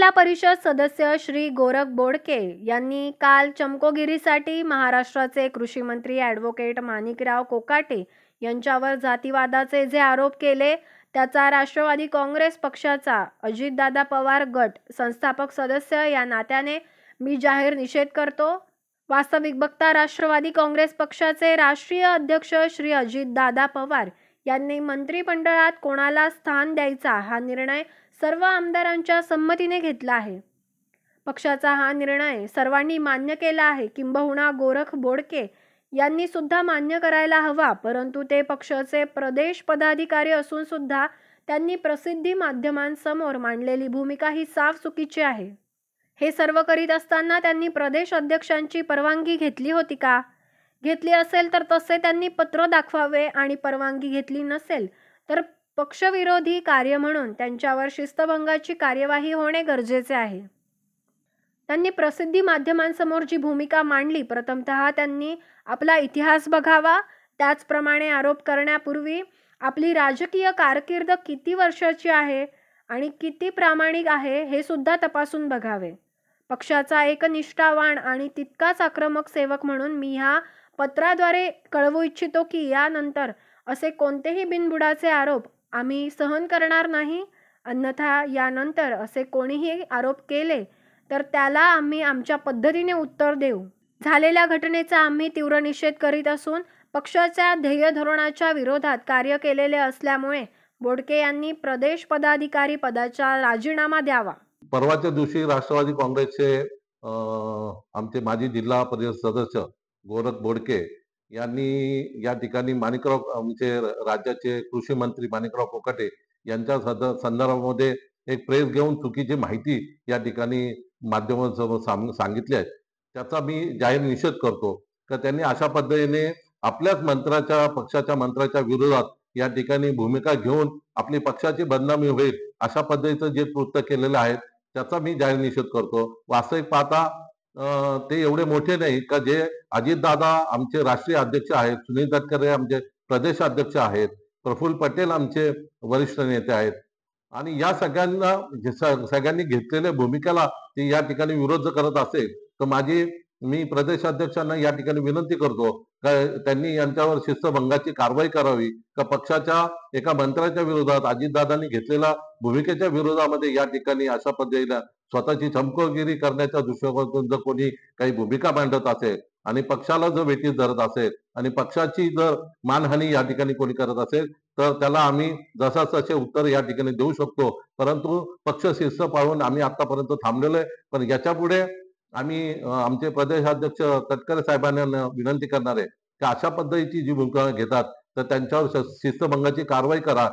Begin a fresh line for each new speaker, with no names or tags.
जिल्हा परिषद सदस्य श्री गोरख बोडके यांनी काल चमकोगिरीसाठी महाराष्ट्राचे कृषी मंत्री ॲडव्होकेट माणिकराव कोकाटे यांच्यावर जातीवादाचे जे आरोप केले त्याचा राष्ट्रवादी काँग्रेस पक्षाचा अजितदादा पवार गट संस्थापक सदस्य या नात्याने मी जाहीर निषेध करतो। वास्तविक बघता राष्ट्रवादी काँग्रेस पक्षाचे राष्ट्रीय अध्यक्ष श्री अजितदादा पवार यांनी मंत्रिमंडळात कोणाला स्थान द्यायचा हा निर्णय सर्व आमदारांच्या संमतीने घेतला आहे। पक्षाचा हा निर्णय सर्वांनी मान्य केला आहे, किंबहुना गोरख बोडके यांनी सुद्धा मान्य करायला हवा, परंतु ते पक्षाचे प्रदेश पदाधिकारी असून सुद्धा त्यांनी प्रसिद्धी माध्यमांसमोर मांडलेली भूमिका ही साफ चुकीची आहे। हे सर्व करीत असताना त्यांनी प्रदेश अध्यक्षांची परवानगी घेतली होती का? घेतली असेल तर तसे त्यांनी पत्र दाखवावे आणि परवानगी घेतली नसेल तर पक्षविरोधी कार्य म्हणून त्यांच्यावर शिस्तभंगाची कार्यवाही होणे गरजेचे आहे। त्यांनी प्रसिद्धी माध्यमांसमोर जी भूमिका मांडली, प्रथमतः त्यांनी आपला इतिहास बघावा, त्याचप्रमाणे आरोप करण्यापूर्वी आपली राजकीय कारकीर्द किती वर्षाची आहे आणि किती प्रामाणिक आहे हे सुद्धा तपासून बघावे। पक्षाचा एक निष्ठावान आणि तितकाच आक्रमक सेवक म्हणून मी ह्या पत्राद्वारे कळवू इच्छितो की यानंतर असे कोणतेही बिनबुडाचे आरोप आम्ही सहन करणार नाही, अन्यथा यानंतर असे कोणीही आरोप केले तर त्याला आम्ही आमच्या पद्धतीने उत्तर देऊ। झालेल्या घटनेचा आम्ही तीव्र निषेध करीत असून पक्षाच्या ध्येय धोरणाच्या विरोधात कार्य केलेले असल्यामुळे बोडके यांनी प्रदेश पदाधिकारी पदाचा राजीनामा द्यावा।
परवाच्या दिवशी राष्ट्रवादी काँग्रेसचे आमचे माजी जिल्हा परिषद सदस्य गोरख बोडके यांनी या ठिकाणी माणिकराव आमचे राज्याचे कृषी मंत्री माणिकराव कोकाटे यांच्या संदर्भामध्ये एक प्रेस घेऊन चुकीची माहिती या ठिकाणी माध्यमांसमोर सांगितली आहे। त्याचा मी जाहीर निषेध करतो की त्यांनी अशा पद्धतीने आपल्याच मंत्र्याच्या पक्षाच्या मंत्र्याच्या विरोधात या ठिकाणी भूमिका घेऊन आपली पक्षाची बदनामी होईल अशा पद्धतीचं जे कृत्य केलेलं आहे त्याचा मी जाहीर निषेध करतो। वास्तविक पाहता ते एवढे मोठे नाही का जे अजितदादा आमचे राष्ट्रीय अध्यक्ष आहेत, सुनील तटकरे आमचे प्रदेश अध्यक्ष आहेत, प्रफुल्ल पटेल आमचे वरिष्ठ नेते आहेत आणि या सगळ्यांनी घेतलेल्या भूमिकेला ते या ठिकाणी विरोध करत असेल तर मी प्रदेश अध्यक्षांना या ठिकाणी विनंती करतो का त्यांनी यांच्यावर शिस्तभंगाची कारवाई करावी, का पक्षाच्या एका मंत्र्याच्या विरोधात अजितदादांनी घेतलेल्या भूमिकेच्या विरोधामध्ये या ठिकाणी अशा पद्धतीने स्वतःची चमकोगिरी करण्याच्या दृष्टिकोनातून जर कोणी काही भूमिका मांडत असेल आणि पक्षाला जर वेठीस धरत असेल आणि पक्षाची जर मानहानी या ठिकाणी कोणी करत असेल तर त्याला आम्ही जसा तसे उत्तर या ठिकाणी देऊ शकतो, परंतु पक्ष शिस्त पाळून आम्ही आतापर्यंत थांबलेलो आहे। पण याच्या पुढे आम्ही आमचे प्रदेश अध्यक्ष तटकरे साहेबांना विनंती करणार आहे की अशा पद्धतीची जी भूमिका घेतात तर त्यांच्यावर शिस्तभंगाची कारवाई करा।